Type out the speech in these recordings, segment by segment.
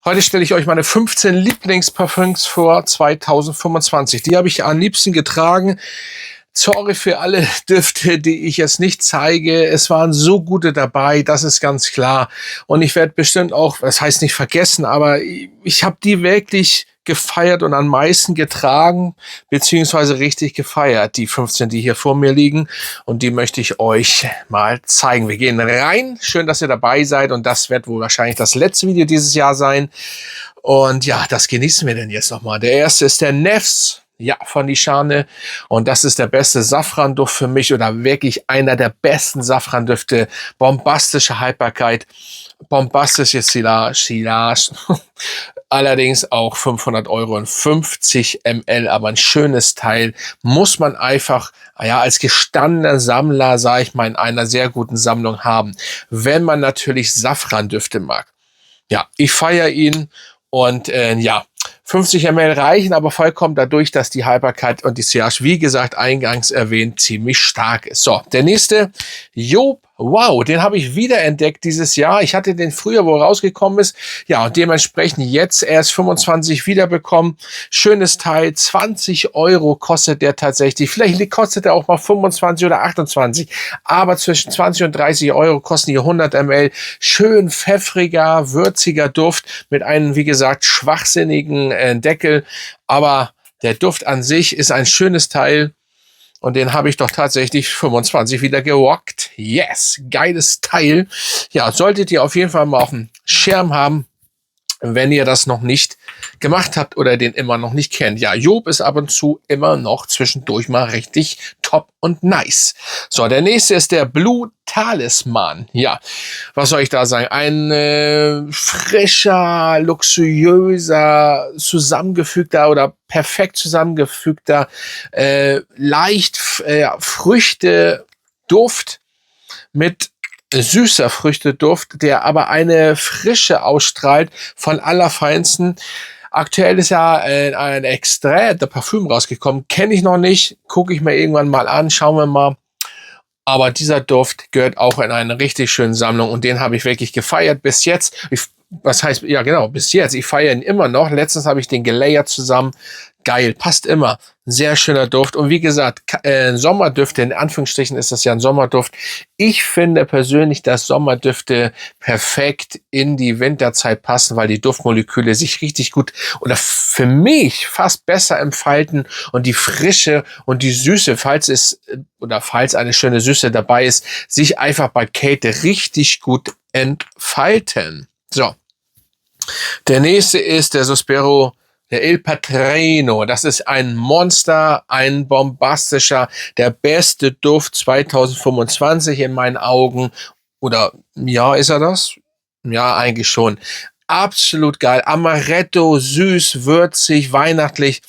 Heute stelle ich euch meine 15 Lieblingsparfüms vor 2025. Die habe ich am liebsten getragen. Sorry für alle Düfte, die ich jetzt nicht zeige. Es waren so gute dabei, das ist ganz klar. Und ich werde bestimmt auch, das heißt nicht vergessen, aber ich habe die wirklich gefeiert und am meisten getragen, beziehungsweise richtig gefeiert. Die 15, die hier vor mir liegen. Und die möchte ich euch mal zeigen. Wir gehen rein. Schön, dass ihr dabei seid. Und das wird wohl wahrscheinlich das letzte Video dieses Jahr sein. Und ja, das genießen wir denn jetzt nochmal. Der erste ist der Nefs. Ja, von Lishane. Und das ist der beste Safranduft für mich oder wirklich einer der besten Safrandüfte. Bombastische Haltbarkeit, bombastische Silage. Allerdings auch 500 Euro und 50 ml, aber ein schönes Teil. Muss man einfach, ja, als gestandener Sammler, sage ich mal, in einer sehr guten Sammlung haben. Wenn man natürlich Safrandüfte mag. Ja, ich feiere ihn und ja, 50 ml reichen aber vollkommen dadurch, dass die Haltbarkeit und die Silage, wie gesagt, eingangs erwähnt, ziemlich stark ist. So, der nächste, Job. Wow, den habe ich wiederentdeckt dieses Jahr. Ich hatte den früher, wo er rausgekommen ist. Ja, und dementsprechend jetzt erst 25 wiederbekommen. Schönes Teil, 20 Euro kostet der tatsächlich. Vielleicht kostet er auch mal 25 oder 28. Aber zwischen 20 und 30 Euro kosten die 100 ml. Schön pfeffriger, würziger Duft mit einem, wie gesagt, schwachsinnigen Deckel. Aber der Duft an sich ist ein schönes Teil. Und den habe ich doch tatsächlich 25 wieder gerockt. Yes, geiles Teil. Ja, solltet ihr auf jeden Fall mal auf dem Schirm haben, wenn ihr das noch nicht gemacht habt oder den immer noch nicht kennt. Ja, Job ist ab und zu immer noch zwischendurch mal richtig top und nice. So, der nächste ist der Blue Talisman. Ja, was soll ich da sagen? Ein frischer, luxuriöser, zusammengefügter oder perfekt zusammengefügter, leicht Früchte-Duft mit süßer Früchteduft, der aber eine Frische ausstrahlt von allerfeinsten. Aktuell ist ja ein Extrait de Parfüm rausgekommen. Kenne ich noch nicht. Gucke ich mir irgendwann mal an. Schauen wir mal. Aber dieser Duft gehört auch in eine richtig schöne Sammlung. Und den habe ich wirklich gefeiert bis jetzt. Was heißt, ja genau, bis jetzt. Ich feiere ihn immer noch. Letztens habe ich den gelayert zusammen. Geil, passt immer. Sehr schöner Duft. Und wie gesagt, Sommerdüfte, in Anführungsstrichen ist das ja ein Sommerduft. Ich finde persönlich, dass Sommerdüfte perfekt in die Winterzeit passen, weil die Duftmoleküle sich richtig gut oder für mich fast besser entfalten und die Frische und die Süße, falls eine schöne Süße dabei ist, sich einfach bei Kate richtig gut entfalten. So. Der nächste ist der Sospiro, der Il Patrino. Das ist ein Monster, ein bombastischer, der beste Duft 2025 in meinen Augen. Oder, ja, ist er das? Ja, eigentlich schon. Absolut geil. Amaretto, süß, würzig, weihnachtlich,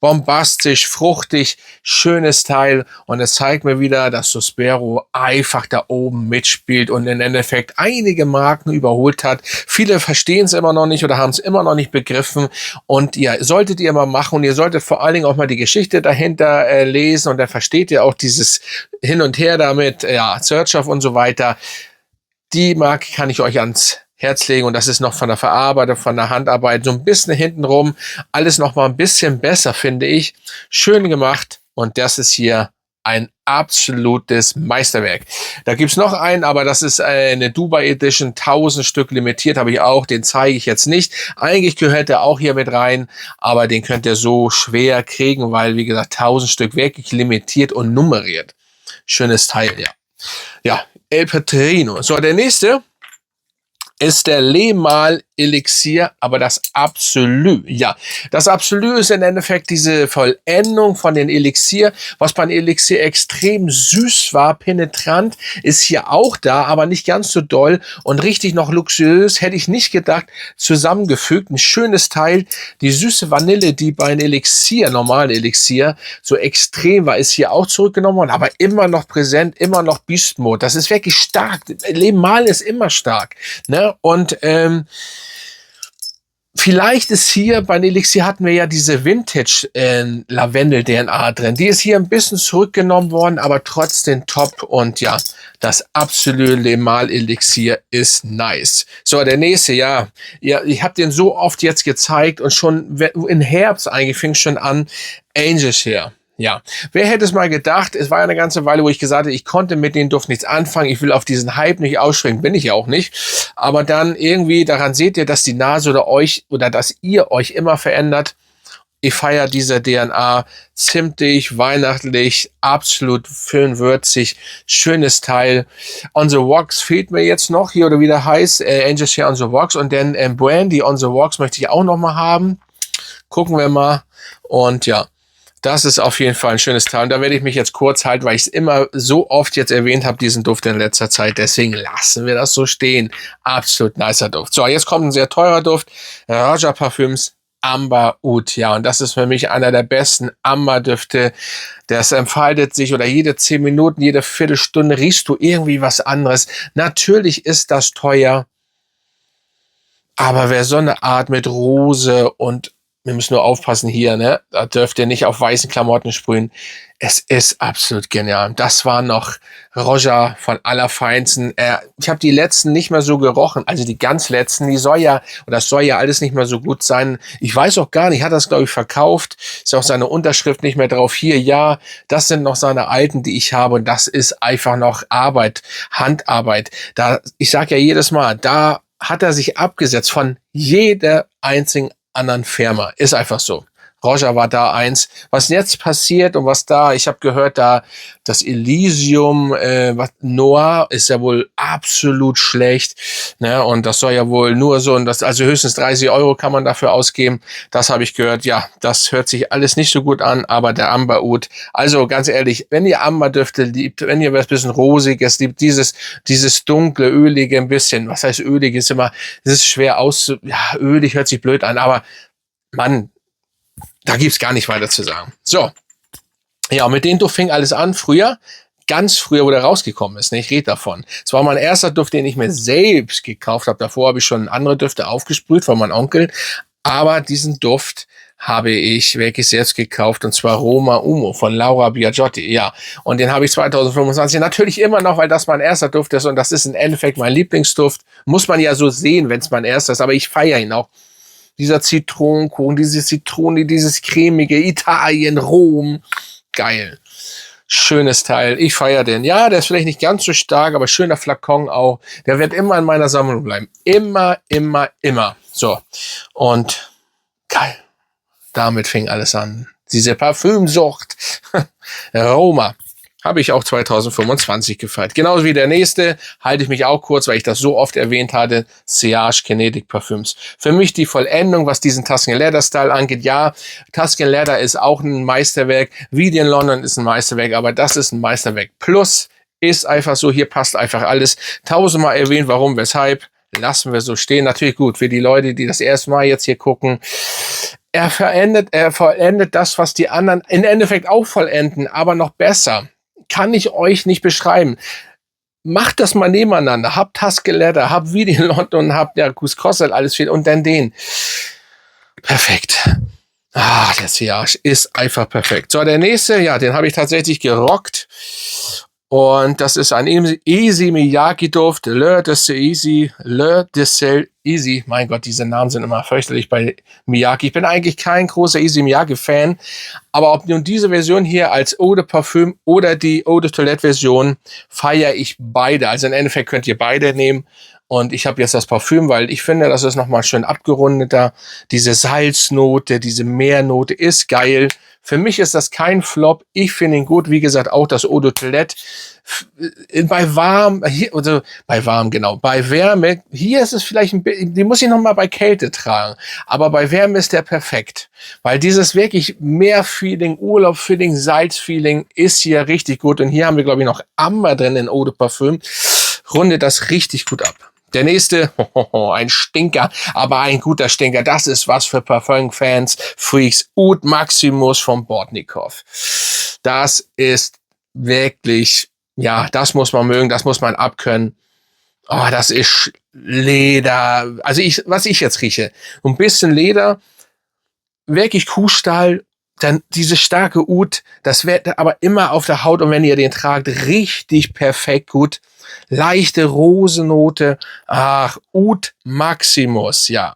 bombastisch, fruchtig, schönes Teil. Und es zeigt mir wieder, dass Sospiro einfach da oben mitspielt und im Endeffekt einige Marken überholt hat. Viele verstehen es immer noch nicht oder haben es immer noch nicht begriffen. Und ja, solltet ihr mal machen und ihr solltet vor allen Dingen auch mal die Geschichte dahinter lesen und dann versteht ihr auch dieses Hin und Her damit, ja, Search-Off und so weiter. Die Marke kann ich euch ans Herz legen und das ist noch von der Verarbeitung, von der Handarbeit so ein bisschen hintenrum. Alles noch mal ein bisschen besser, finde ich. Schön gemacht und das ist hier ein absolutes Meisterwerk. Da gibt's noch einen, aber das ist eine Dubai Edition, 1000 Stück limitiert, habe ich auch. Den zeige ich jetzt nicht. Eigentlich gehört der auch hier mit rein, aber den könnt ihr so schwer kriegen, weil, wie gesagt, 1000 Stück wirklich limitiert und nummeriert. Schönes Teil, ja. Ja, El Patrino. So, der nächste ist der Lemal Elixier, aber das Absolu. Ja, das Absolu ist im Endeffekt diese Vollendung von den Elixier. Was beim Elixier extrem süß war, penetrant, ist hier auch da, aber nicht ganz so doll und richtig noch luxuriös, hätte ich nicht gedacht, zusammengefügt. Ein schönes Teil. Die süße Vanille, die bei einem Elixier, normalen Elixier, so extrem war, ist hier auch zurückgenommen worden, aber immer noch präsent, immer noch Beast Mode. Das ist wirklich stark. Lemal ist immer stark, ne? Und vielleicht ist hier bei Elixier hatten wir ja diese Vintage Lavendel DNA drin. Die ist hier ein bisschen zurückgenommen worden, aber trotzdem top und ja, Das absolute Lemal-Elixier ist nice. So, der nächste, ja. Ja, ich habe den so oft jetzt gezeigt und schon in Herbst eigentlich fing schon an. Angels Hair. Ja, wer hätte es mal gedacht? Es war ja eine ganze Weile, wo ich gesagt habe, ich konnte mit dem Duft nichts anfangen. Ich will auf diesen Hype nicht ausschränken, bin ich ja auch nicht. Aber dann irgendwie, daran seht ihr, dass die Nase oder dass ihr euch immer verändert. Ich feiere diese DNA, zimtig, weihnachtlich, absolut schön würzig, schönes Teil. On the Rocks fehlt mir jetzt noch, hier oder wie der heißt, Angels Hair on the Rocks. Und dann Brandy on the Rocks möchte ich auch noch mal haben. Gucken wir mal. Und ja, das ist auf jeden Fall ein schönes Teil. Und da werde ich mich jetzt kurz halten, weil ich es immer so oft jetzt erwähnt habe, diesen Duft in letzter Zeit. Deswegen lassen wir das so stehen. Absolut nicer Duft. So, jetzt kommt ein sehr teurer Duft. Roja Parfüms Amber Oud, ja, und das ist für mich einer der besten Amberdüfte. Das entfaltet sich oder jede 10 Minuten, jede Viertelstunde riechst du irgendwie was anderes. Natürlich ist das teuer, aber wer so eine Art mit Rose und wir müssen nur aufpassen hier, ne? Da dürft ihr nicht auf weißen Klamotten sprühen. Es ist absolut genial. Das war noch Roja von Allerfeinsten. Ich habe die letzten nicht mehr so gerochen. Also die ganz letzten, das soll ja alles nicht mehr so gut sein. Ich weiß auch gar nicht, hat das, glaube ich, verkauft. Ist auch seine Unterschrift nicht mehr drauf. Hier, ja, das sind noch seine alten, die ich habe. Und das ist einfach noch Arbeit, Handarbeit. Ich sage ja jedes Mal, da hat er sich abgesetzt von jeder einzigen anderen Firma. Ist einfach so. Roja war da eins. Was jetzt passiert und was da, ich habe gehört, da das Elysium Noir ist ja wohl absolut schlecht. Ne? Und das soll ja wohl nur so, also höchstens 30 Euro kann man dafür ausgeben. Das habe ich gehört. Ja, das hört sich alles nicht so gut an, aber der Amber Oud. Also ganz ehrlich, wenn ihr Amberdüfte liebt, wenn ihr was bisschen Rosiges liebt, dieses dunkle, ölige ein bisschen, was heißt ölig, ist immer, es ist schwer ja, ölig hört sich blöd an, aber Mann, da gibt's gar nicht weiter zu sagen. So, ja, und mit dem Duft fing alles an. Früher, ganz früher, wo der rausgekommen ist. Ne? Ich rede davon. Es war mein erster Duft, den ich mir selbst gekauft habe. Davor habe ich schon andere Düfte aufgesprüht von meinem Onkel. Aber diesen Duft habe ich wirklich selbst gekauft. Und zwar Roma Umo von Laura Biagiotti. Ja, und den habe ich 2025 natürlich immer noch, weil das mein erster Duft ist. Und das ist im Endeffekt mein Lieblingsduft. Muss man ja so sehen, wenn es mein erster ist. Aber ich feiere ihn auch. Dieser Zitronenkuchen, diese Zitrone, dieses cremige Italien, Rom. Geil. Schönes Teil. Ich feiere den. Ja, der ist vielleicht nicht ganz so stark, aber schöner Flakon auch. Der wird immer in meiner Sammlung bleiben. Immer, immer, immer. So. Und geil. Damit fing alles an. Diese Parfümsucht. Roma. Habe ich auch 2025 gefeiert. Genauso wie der nächste, halte ich mich auch kurz, weil ich das so oft erwähnt hatte, Siage Kinetic Parfüms. Für mich die Vollendung, was diesen Tuscan Leather Style angeht. Ja, Tuscan Leather ist auch ein Meisterwerk, Vidi in London ist ein Meisterwerk, aber das ist ein Meisterwerk. Plus ist einfach so, hier passt einfach alles. Tausendmal erwähnt, warum, weshalb. Lassen wir so stehen. Natürlich gut, für die Leute, die das erste Mal jetzt hier gucken. Er vollendet das, was die anderen im Endeffekt auch vollenden, aber noch besser. Kann ich euch nicht beschreiben. Macht das mal nebeneinander. Habt Tuscan Leather, habt Vidi in London, habt ja kostet alles viel und dann den. Perfekt. Ah, der Siage ist einfach perfekt. So, der nächste, ja, den habe ich tatsächlich gerockt. Und das ist ein Easy Miyagi Duft. Le de Sel Easy. Mein Gott, diese Namen sind immer fürchterlich bei Miyagi. Ich bin eigentlich kein großer Easy Miyagi Fan. Aber ob nun diese Version hier als Eau de Parfüm oder die Eau de Toilette Version, feiere ich beide. Also im Endeffekt könnt ihr beide nehmen. Und ich habe jetzt das Parfüm, weil ich finde, das ist nochmal schön abgerundeter. Diese Salznote, diese Meernote ist geil. Für mich ist das kein Flop. Ich finde ihn gut. Wie gesagt, auch das Eau de Toilette. Bei warm, genau. Bei Wärme, hier ist es vielleicht ein bisschen, die muss ich nochmal bei Kälte tragen. Aber bei Wärme ist der perfekt. Weil dieses wirklich Meerfeeling, Urlaubfeeling, Salzfeeling ist hier richtig gut. Und hier haben wir, glaube ich, noch Amber drin in Eau de Parfüm. Rundet das richtig gut ab. Der nächste, ein Stinker, aber ein guter Stinker. Das ist was für Parfum-Fans, Freaks. Oud Maximus von Botnikov. Das ist wirklich, ja, das muss man mögen, das muss man abkönnen. Oh, das ist Leder. Also was ich jetzt rieche, ein bisschen Leder, wirklich Kuhstall dann diese starke Oud, das wird aber immer auf der Haut und wenn ihr den tragt, richtig perfekt gut. Leichte Rosennote, ach, Oud Maximus, ja.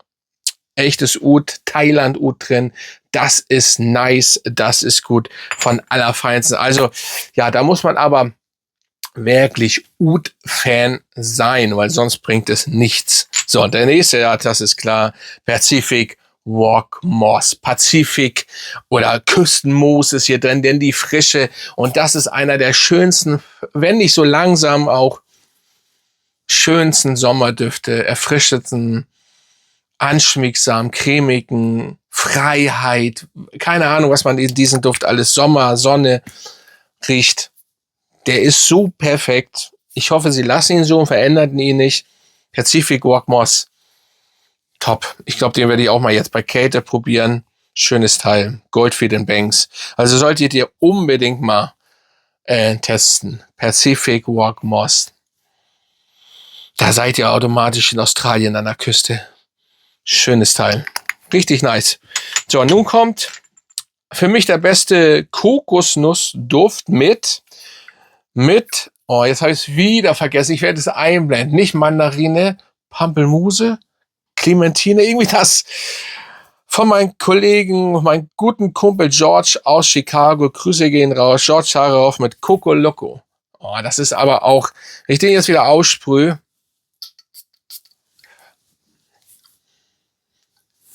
Echtes Oud, Thailand Oud drin. Das ist nice, das ist gut von Allerfeinsten. Also, ja, da muss man aber wirklich Oud-Fan sein, weil sonst bringt es nichts. So, und der nächste, ja, das ist klar, Pacific Walk Moss. Pazifik oder Küstenmoos ist hier drin, denn die Frische. Und das ist einer der schönsten, wenn nicht so langsam auch schönsten Sommerdüfte, erfrischenden, anschmiegsam, cremigen, Freiheit. Keine Ahnung, was man in diesem Duft alles Sommer, Sonne riecht. Der ist so perfekt. Ich hoffe, sie lassen ihn so und verändern ihn nicht. Pacific Walk Moss. Top. Ich glaube, den werde ich auch mal jetzt bei Käthe probieren. Schönes Teil. Goldfeed and Banks. Also solltet ihr unbedingt mal testen. Pacific Walk Moss. Da seid ihr automatisch in Australien an der Küste. Schönes Teil. Richtig nice. So, nun kommt für mich der beste Kokosnussduft mit, oh, jetzt habe ich es wieder vergessen. Ich werde es einblenden. Nicht Mandarine, Pampelmuse, Clementine, irgendwie das von meinem Kollegen, meinem guten Kumpel George aus Chicago. Grüße gehen raus. George Haroff mit Coco Loco. Oh, das ist aber auch, wenn ich den jetzt wieder aussprühe,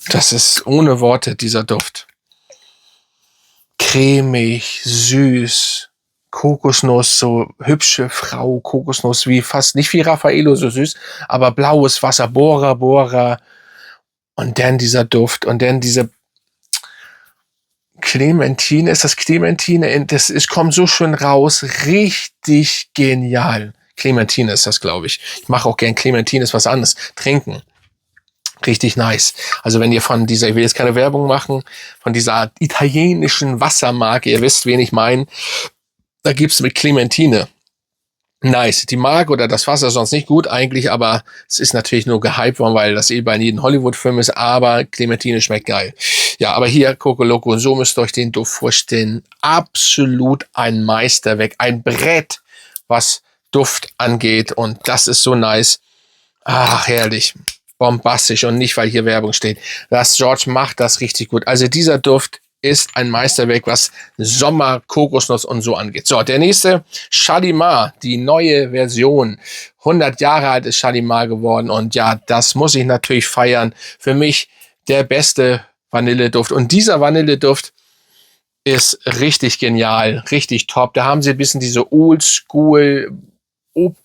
das ist ohne Worte, dieser Duft. Cremig, süß, Kokosnuss, so hübsche Frau, Kokosnuss, wie fast, nicht wie Raffaello so süß, aber blaues Wasser, Bora Bora. Und dann dieser Duft und dann diese Clementine, ist das Clementine? Das ist, kommt so schön raus, richtig genial. Clementine ist das, glaube ich. Ich mache auch gern Clementine, ist was anderes. Trinken. Richtig nice. Also wenn ihr von dieser, ich will jetzt keine Werbung machen, von dieser italienischen Wassermarke, ihr wisst, wen ich meine, da gibt's mit Clementine. Nice. Die Marke oder das Wasser ist sonst nicht gut eigentlich, aber es ist natürlich nur gehypt worden, weil das bei jedem Hollywood-Film ist, aber Clementine schmeckt geil. Ja, aber hier Coco Loco, und so müsst ihr euch den Duft vorstellen. Absolut ein Meisterwerk, ein Brett, was Duft angeht und das ist so nice. Ach, herrlich. Bombastisch und nicht, weil hier Werbung steht. Das George macht das richtig gut. Also dieser Duft ist ein Meisterwerk, was Sommer, Kokosnuss und so angeht. So, der nächste, Shalimar, die neue Version. 100 Jahre alt ist Shalimar geworden und ja, das muss ich natürlich feiern. Für mich der beste Vanilleduft. Und dieser Vanilleduft ist richtig genial, richtig top. Da haben sie ein bisschen diese Oldschool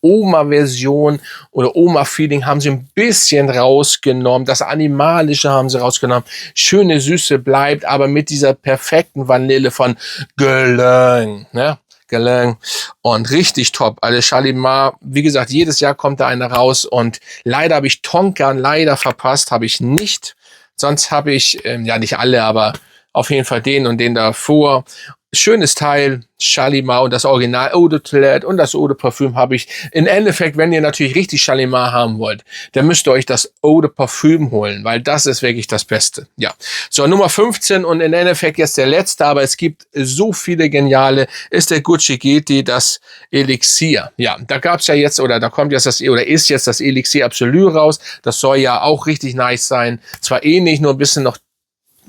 Oma-Version oder Oma-Feeling haben sie ein bisschen rausgenommen. Das Animalische haben sie rausgenommen. Schöne Süße bleibt, aber mit dieser perfekten Vanille von Guerlain, ne? Guerlain. Und richtig top. Also Shalimar, wie gesagt, jedes Jahr kommt da einer raus und leider habe ich Tonkan leider verpasst, habe ich nicht. Sonst habe ich, ja nicht alle, aber auf jeden Fall den und den davor. Schönes Teil, Shalimar und das Original Eau de Toilette und das Eau de Parfüm habe ich. Im Endeffekt, wenn ihr natürlich richtig Shalimar haben wollt, dann müsst ihr euch das Eau de Parfüm holen, weil das ist wirklich das Beste. Ja, so Nummer 15 und im Endeffekt jetzt der letzte, aber es gibt so viele geniale, ist der Gucci GT, das Elixier. Ja, da gab's ja jetzt, oder da kommt jetzt das, oder ist jetzt das Elixier Absolut raus. Das soll ja auch richtig nice sein. Zwar ähnlich, nur ein bisschen noch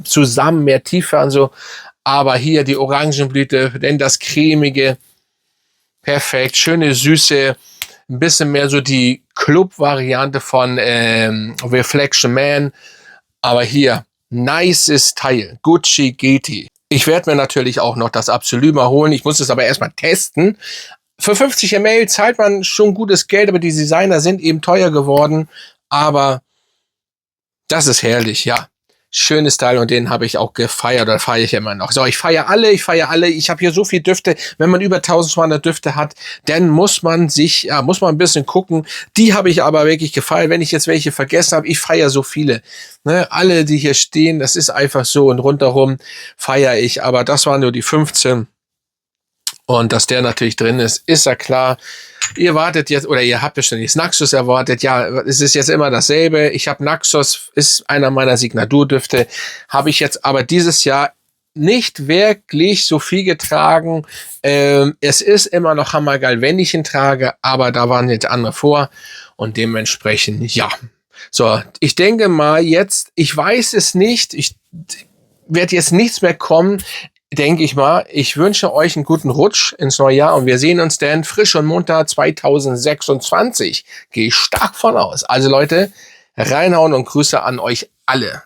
zusammen, mehr Tiefe und so. Aber hier die Orangenblüte, denn das cremige, perfekt, schöne Süße, ein bisschen mehr so die Club-Variante von Reflection Man. Aber hier, nices Teil, Gucci GT. Ich werde mir natürlich auch noch das Absolut mal holen. Ich muss es aber erstmal testen. Für 50 ml zahlt man schon gutes Geld, aber die Designer sind eben teuer geworden. Aber das ist herrlich, ja. Schönes Teil und den habe ich auch gefeiert oder feiere ich immer noch. So, ich feiere alle. Ich habe hier so viel Düfte. Wenn man über 1200 Düfte hat, dann muss man ein bisschen gucken. Die habe ich aber wirklich gefeiert. Wenn ich jetzt welche vergessen habe, ich feiere so viele. Ne, alle, die hier stehen, das ist einfach so und rundherum feiere ich. Aber das waren nur die 15. Und dass der natürlich drin ist, ist ja klar. Ihr wartet jetzt, oder ihr habt bestimmt jetzt Naxos erwartet. Ja, es ist jetzt immer dasselbe. Ich habe Naxos, ist einer meiner Signaturdüfte. Habe ich jetzt aber dieses Jahr nicht wirklich so viel getragen. Es ist immer noch hammergeil, wenn ich ihn trage, aber da waren jetzt andere vor und dementsprechend, ja. So, ich denke mal jetzt, ich weiß es nicht, ich werde jetzt nichts mehr kommen, denke ich mal. Ich wünsche euch einen guten Rutsch ins neue Jahr und wir sehen uns dann frisch und munter 2026. Gehe ich stark von aus. Also Leute, reinhauen und Grüße an euch alle.